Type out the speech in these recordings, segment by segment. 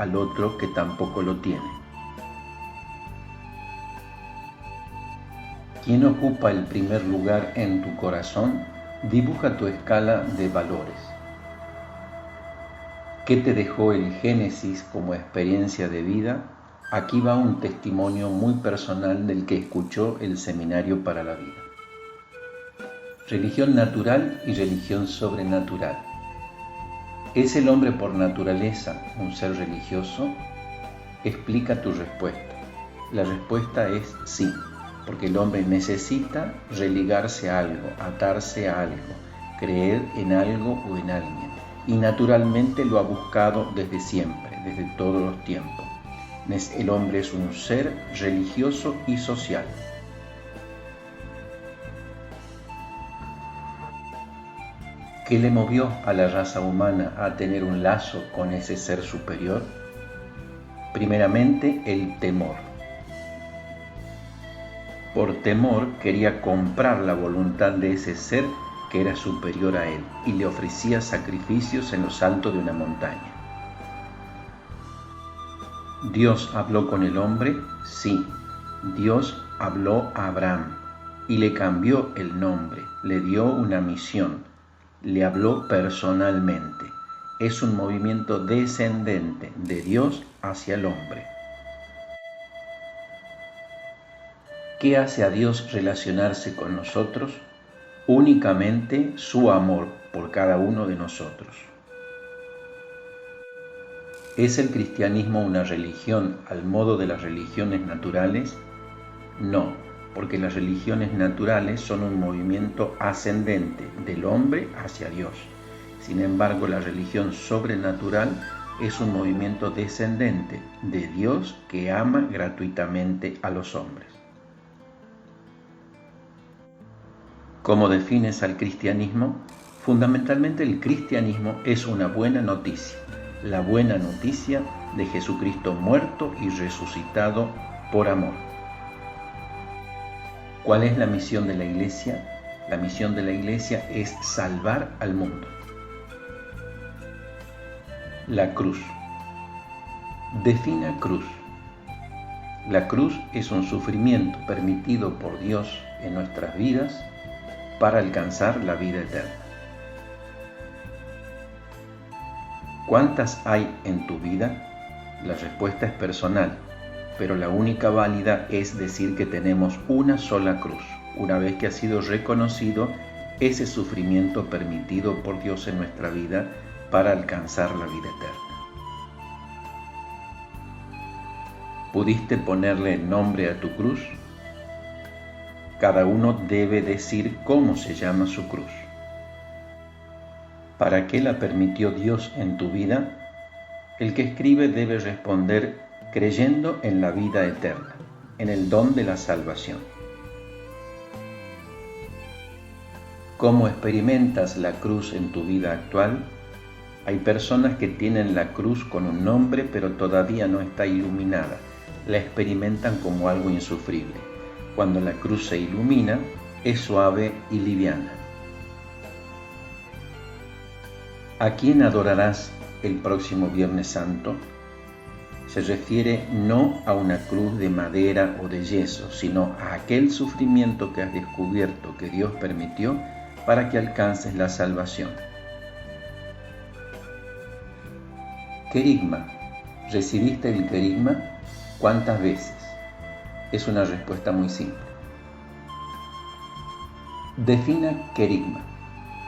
al otro que tampoco lo tiene. ¿Quién ocupa el primer lugar en tu corazón? Dibuja tu escala de valores. ¿Qué te dejó el Génesis como experiencia de vida? Aquí va un testimonio muy personal del que escuchó el Seminario para la Vida. Religión natural y religión sobrenatural. ¿Es el hombre por naturaleza un ser religioso? Explica tu respuesta. La respuesta es sí, porque el hombre necesita religarse a algo, atarse a algo, creer en algo o en alguien, y naturalmente lo ha buscado desde siempre, desde todos los tiempos. El hombre es un ser religioso y social. ¿Qué le movió a la raza humana a tener un lazo con ese ser superior? Primeramente, el temor. Por temor quería comprar la voluntad de ese ser que era superior a él y le ofrecía sacrificios en los altos de una montaña. ¿Dios habló con el hombre? Sí. Dios habló a Abraham y le cambió el nombre, le dio una misión, le habló personalmente. Es un movimiento descendente de Dios hacia el hombre. ¿Qué hace a Dios relacionarse con nosotros? Únicamente su amor por cada uno de nosotros. ¿Es el cristianismo una religión al modo de las religiones naturales? No, porque las religiones naturales son un movimiento ascendente del hombre hacia Dios. Sin embargo, la religión sobrenatural es un movimiento descendente de Dios que ama gratuitamente a los hombres. ¿Cómo defines al cristianismo? Fundamentalmente el cristianismo es una buena noticia, la buena noticia de Jesucristo muerto y resucitado por amor. ¿Cuál es la misión de la Iglesia? La misión de la Iglesia es salvar al mundo. La cruz. Defina cruz. La cruz es un sufrimiento permitido por Dios en nuestras vidas para alcanzar la vida eterna. ¿Cuántas hay en tu vida? La respuesta es personal, pero la única válida es decir que tenemos una sola cruz, una vez que ha sido reconocido ese sufrimiento permitido por Dios en nuestra vida para alcanzar la vida eterna. ¿Pudiste ponerle nombre a tu cruz? Cada uno debe decir cómo se llama su cruz. ¿Para qué la permitió Dios en tu vida? El que escribe debe responder creyendo en la vida eterna, en el don de la salvación. ¿Cómo experimentas la cruz en tu vida actual? Hay personas que tienen la cruz con un nombre, pero todavía no está iluminada. La experimentan como algo insufrible. Cuando la cruz se ilumina, es suave y liviana. ¿A quién adorarás el próximo Viernes Santo? Se refiere no a una cruz de madera o de yeso, sino a aquel sufrimiento que has descubierto que Dios permitió para que alcances la salvación. Querigma. ¿Recibiste el querigma? ¿Cuántas veces? Es una respuesta muy simple. Defina querigma.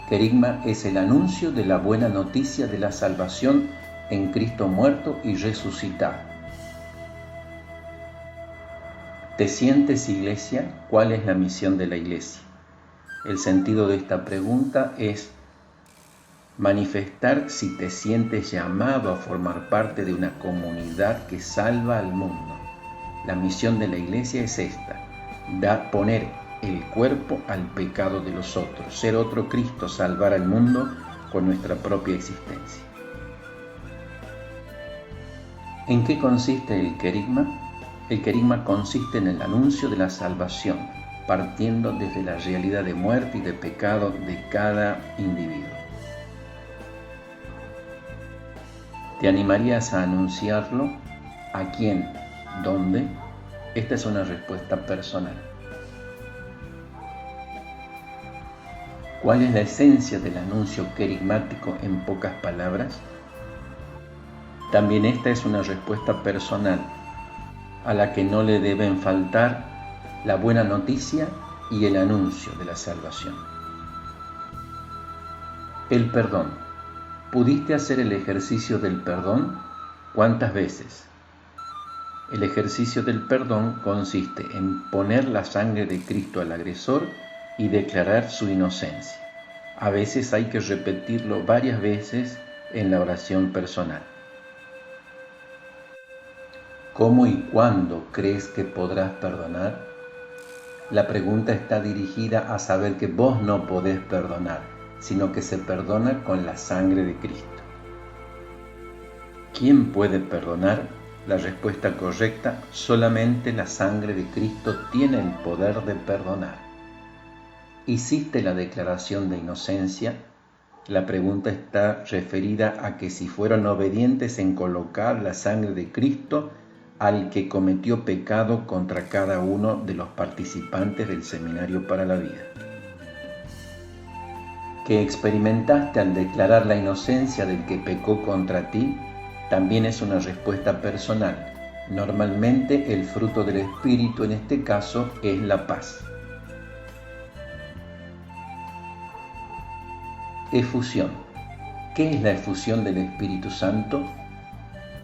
Querigma es el anuncio de la buena noticia de la salvación en Cristo muerto y resucitado. ¿Te sientes iglesia? ¿Cuál es la misión de la iglesia? El sentido de esta pregunta es manifestar si te sientes llamado a formar parte de una comunidad que salva al mundo. La misión de la iglesia es esta: poner el cuerpo al pecado de los otros, ser otro Cristo, salvar al mundo con nuestra propia existencia. ¿En qué consiste el querigma? El querigma consiste en el anuncio de la salvación, partiendo desde la realidad de muerte y de pecado de cada individuo. ¿Te animarías a anunciarlo? ¿A quién? ¿Dónde? Esta es una respuesta personal. ¿Cuál es la esencia del anuncio querigmático en pocas palabras? También esta es una respuesta personal, a la que no le deben faltar la buena noticia y el anuncio de la salvación. El perdón. ¿Pudiste hacer el ejercicio del perdón? ¿Cuántas veces? El ejercicio del perdón consiste en poner la sangre de Cristo al agresor y declarar su inocencia. A veces hay que repetirlo varias veces en la oración personal. ¿Cómo y cuándo crees que podrás perdonar? La pregunta está dirigida a saber que vos no podés perdonar, sino que se perdona con la sangre de Cristo. ¿Quién puede perdonar? La respuesta correcta: solamente la sangre de Cristo tiene el poder de perdonar. ¿Hiciste la declaración de inocencia? La pregunta está referida a que si fueron obedientes en colocar la sangre de Cristo al que cometió pecado contra cada uno de los participantes del Seminario para la Vida. ¿Qué experimentaste al declarar la inocencia del que pecó contra ti? También es una respuesta personal. Normalmente el fruto del Espíritu en este caso es la paz. Efusión. ¿Qué es la efusión del Espíritu Santo?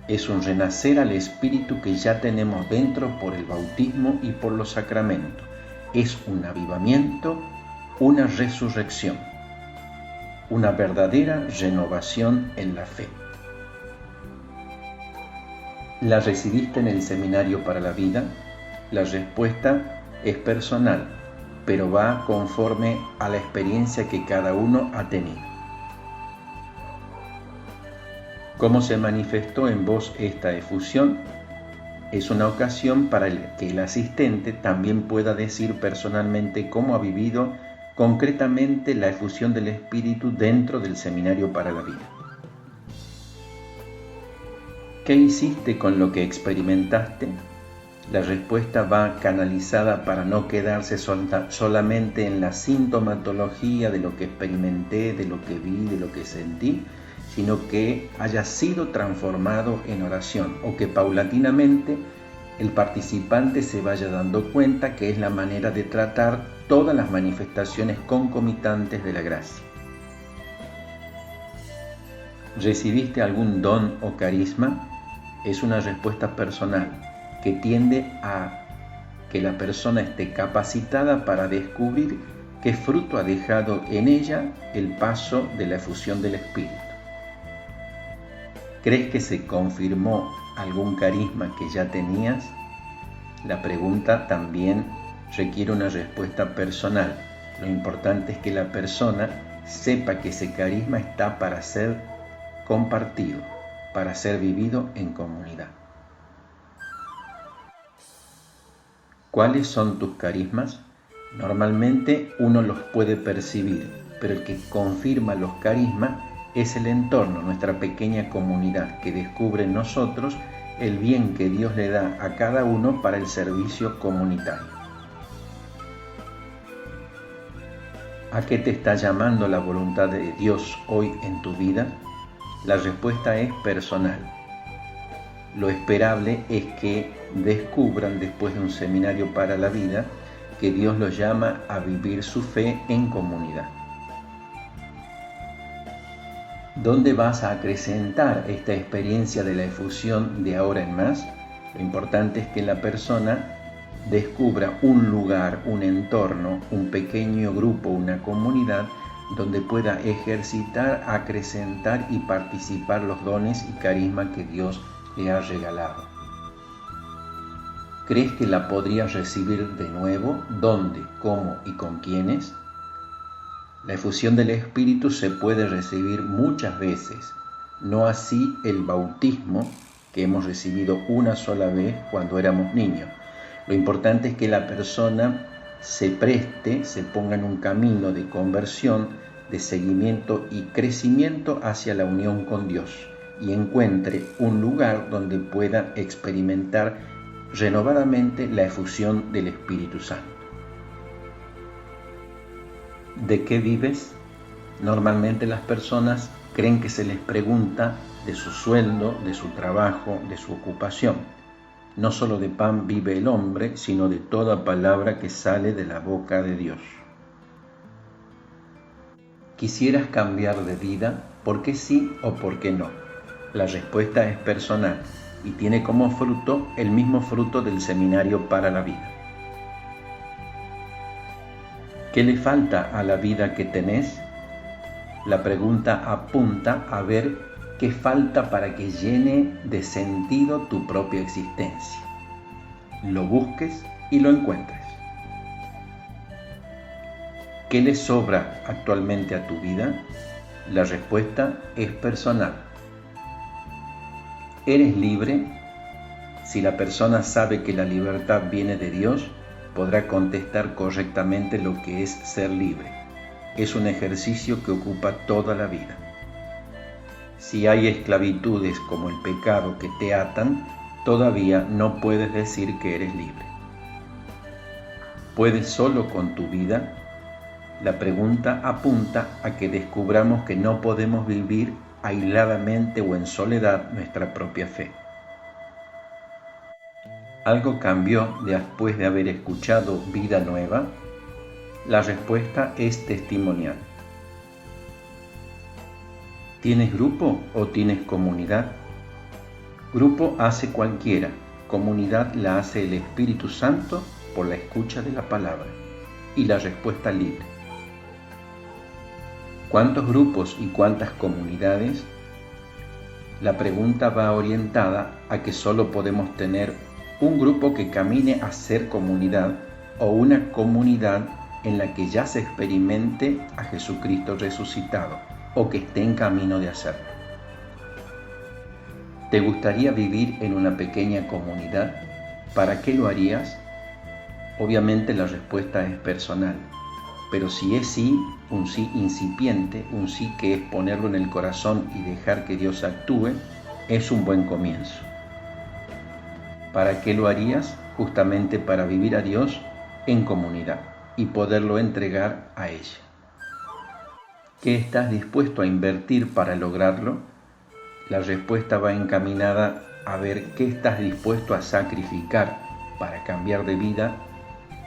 Es un renacer al Espíritu que ya tenemos dentro por el bautismo y por los sacramentos. Es un avivamiento, una resurrección, una verdadera renovación en la fe. ¿La recibiste en el Seminario para la Vida? La respuesta es personal, pero va conforme a la experiencia que cada uno ha tenido. ¿Cómo se manifestó en vos esta efusión? Es una ocasión para que el asistente también pueda decir personalmente cómo ha vivido concretamente la efusión del Espíritu dentro del Seminario para la Vida. ¿Qué hiciste con lo que experimentaste? La respuesta va canalizada para no quedarse solamente en la sintomatología de lo que experimenté, de lo que vi, de lo que sentí, sino que haya sido transformado en oración o que paulatinamente el participante se vaya dando cuenta que es la manera de tratar todas las manifestaciones concomitantes de la gracia. ¿Recibiste algún don o carisma? Es una respuesta personal que tiende a que la persona esté capacitada para descubrir qué fruto ha dejado en ella el paso de la efusión del Espíritu. ¿Crees que se confirmó algún carisma que ya tenías? La pregunta también requiere una respuesta personal. Lo importante es que la persona sepa que ese carisma está para ser compartido, para ser vivido en comunidad. ¿Cuáles son tus carismas? Normalmente uno los puede percibir, pero el que confirma los carismas es el entorno, nuestra pequeña comunidad, que descubre en nosotros el bien que Dios le da a cada uno para el servicio comunitario. ¿A qué te está llamando la voluntad de Dios hoy en tu vida? La respuesta es personal. Lo esperable es que descubran después de un seminario para la vida que Dios los llama a vivir su fe en comunidad. ¿Dónde vas a acrecentar esta experiencia de la efusión de ahora en más? Lo importante es que la persona descubra un lugar, un entorno, un pequeño grupo, una comunidad donde pueda ejercitar, acrecentar y participar los dones y carismas que Dios le ha regalado. ¿Crees que la podrías recibir de nuevo? ¿Dónde? ¿Cómo? ¿Y con quiénes? La efusión del Espíritu se puede recibir muchas veces, no así el bautismo que hemos recibido una sola vez cuando éramos niños. Lo importante es que la persona se preste, se ponga en un camino de conversión, de seguimiento y crecimiento hacia la unión con Dios. y encuentre un lugar donde pueda experimentar renovadamente la efusión del Espíritu Santo. ¿De qué vives? Normalmente las personas creen que se les pregunta de su sueldo, de su trabajo, de su ocupación. No solo de pan vive el hombre, sino de toda palabra que sale de la boca de Dios. ¿Quisieras cambiar de vida? ¿Por qué sí o por qué no? La respuesta es personal y tiene como fruto el mismo fruto del Seminario para la Vida. ¿Qué le falta a la vida que tenés? La pregunta apunta a ver qué falta para que llene de sentido tu propia existencia. Lo busques y lo encuentres. ¿Qué le sobra actualmente a tu vida? La respuesta es personal. ¿Eres libre? Si la persona sabe que la libertad viene de Dios, podrá contestar correctamente lo que es ser libre. Es un ejercicio que ocupa toda la vida. Si hay esclavitudes como el pecado que te atan, todavía no puedes decir que eres libre. ¿Puedes solo con tu vida? La pregunta apunta a que descubramos que no podemos vivir aisladamente o en soledad nuestra propia fe. ¿Algo cambió después de haber escuchado Vida Nueva? La respuesta es testimonial. ¿Tienes grupo o tienes comunidad? Grupo hace cualquiera, comunidad la hace el Espíritu Santo por la escucha de la palabra y la respuesta libre. ¿Cuántos grupos y cuántas comunidades? La pregunta va orientada a que solo podemos tener un grupo que camine a ser comunidad o una comunidad en la que ya se experimente a Jesucristo resucitado o que esté en camino de hacerlo. ¿Te gustaría vivir en una pequeña comunidad? ¿Para qué lo harías? Obviamente la respuesta es personal, pero si es sí, un sí incipiente, un sí que es ponerlo en el corazón y dejar que Dios actúe, es un buen comienzo. ¿Para qué lo harías? Justamente para vivir a Dios en comunidad y poderlo entregar a ella. ¿Qué estás dispuesto a invertir para lograrlo? La respuesta va encaminada a ver qué estás dispuesto a sacrificar para cambiar de vida,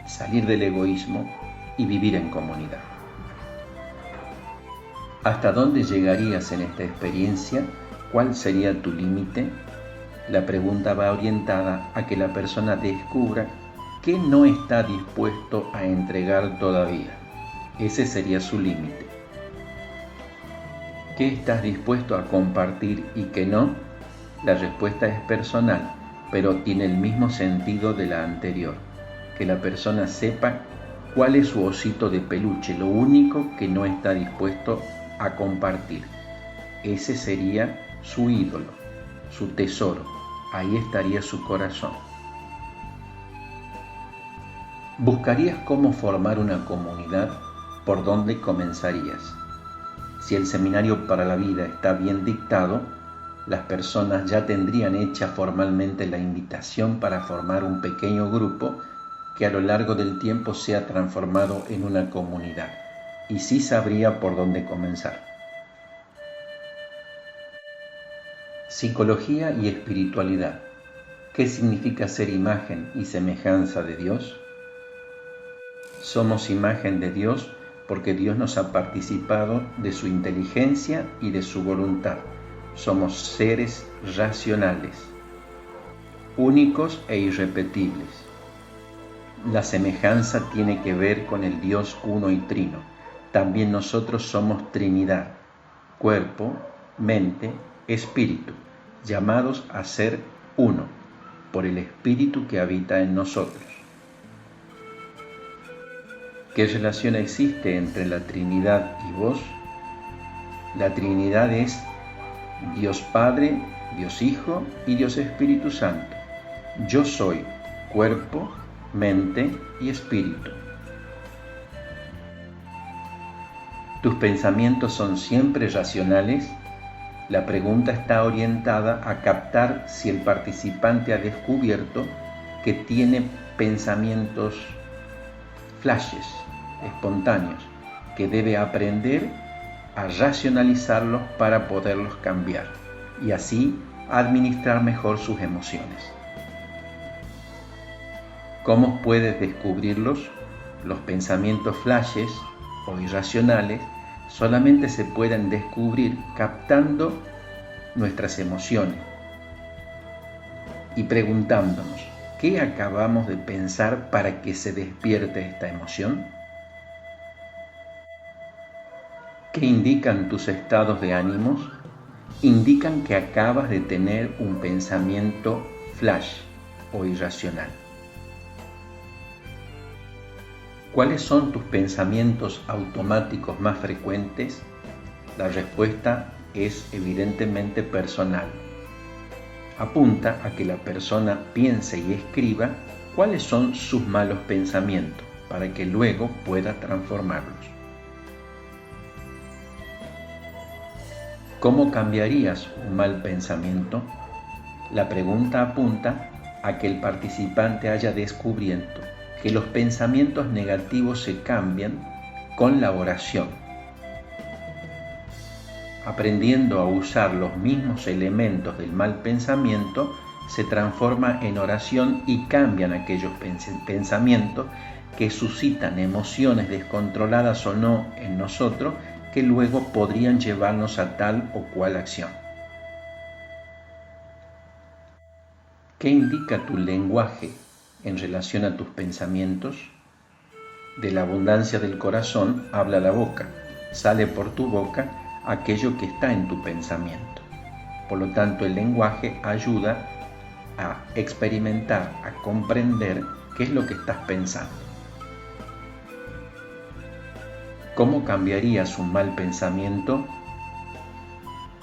salir del egoísmo y vivir en comunidad. ¿Hasta dónde llegarías en esta experiencia? ¿Cuál sería tu límite? La pregunta va orientada a que la persona descubra qué no está dispuesto a entregar todavía. Ese sería su límite. ¿Qué estás dispuesto a compartir y qué no? La respuesta es personal, pero tiene el mismo sentido de la anterior. Que la persona sepa cuál es su osito de peluche, lo único que no está dispuesto a compartir. Ese sería su ídolo, su tesoro. Ahí estaría su corazón. ¿Buscarías cómo formar una comunidad? ¿Por dónde comenzarías? Si el Seminario para la Vida está bien dictado, las personas ya tendrían hecha formalmente la invitación para formar un pequeño grupo que a lo largo del tiempo sea transformado en una comunidad, y sí sabría por dónde comenzar. Psicología y espiritualidad. ¿Qué significa ser imagen y semejanza de Dios? Somos imagen de Dios porque Dios nos ha participado de su inteligencia y de su voluntad. Somos seres racionales, únicos e irrepetibles. La semejanza tiene que ver con el Dios uno y trino. También nosotros somos Trinidad, cuerpo, mente, espíritu, llamados a ser uno por el Espíritu que habita en nosotros. ¿Qué relación existe entre la Trinidad y vos? La Trinidad es Dios Padre, Dios Hijo y Dios Espíritu Santo. Yo soy cuerpo, mente y espíritu. ¿Tus pensamientos son siempre racionales? La pregunta está orientada a captar si el participante ha descubierto que tiene pensamientos flashes, espontáneos, que debe aprender a racionalizarlos para poderlos cambiar y así administrar mejor sus emociones. ¿Cómo puedes descubrirlos? Los pensamientos flashes o irracionales solamente se pueden descubrir captando nuestras emociones y preguntándonos, ¿qué acabamos de pensar para que se despierte esta emoción? ¿Qué indican tus estados de ánimos? Indican que acabas de tener un pensamiento flash o irracional. ¿Cuáles son tus pensamientos automáticos más frecuentes? La respuesta es evidentemente personal. Apunta a que la persona piense y escriba cuáles son sus malos pensamientos para que luego pueda transformarlos. ¿Cómo cambiarías un mal pensamiento? La pregunta apunta a que el participante haya descubierto que los pensamientos negativos se cambian con la oración. Aprendiendo a usar los mismos elementos del mal pensamiento, se transforma en oración y cambian aquellos pensamientos que suscitan emociones descontroladas o no en nosotros que luego podrían llevarnos a tal o cual acción. ¿Qué indica tu lenguaje en relación a tus pensamientos? De la abundancia del corazón habla la boca, sale por tu boca aquello que está en tu pensamiento. Por lo tanto, el lenguaje ayuda a experimentar, a comprender qué es lo que estás pensando. ¿Cómo cambiarías un mal pensamiento?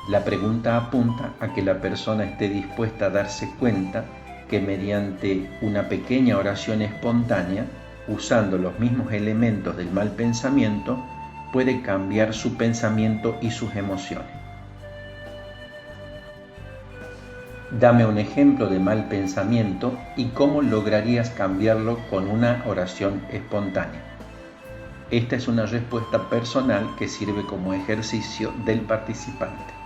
La pregunta apunta a que la persona esté dispuesta a darse cuenta que mediante una pequeña oración espontánea, usando los mismos elementos del mal pensamiento, puede cambiar su pensamiento y sus emociones. Dame un ejemplo de mal pensamiento y cómo lograrías cambiarlo con una oración espontánea. Esta es una respuesta personal que sirve como ejercicio del participante.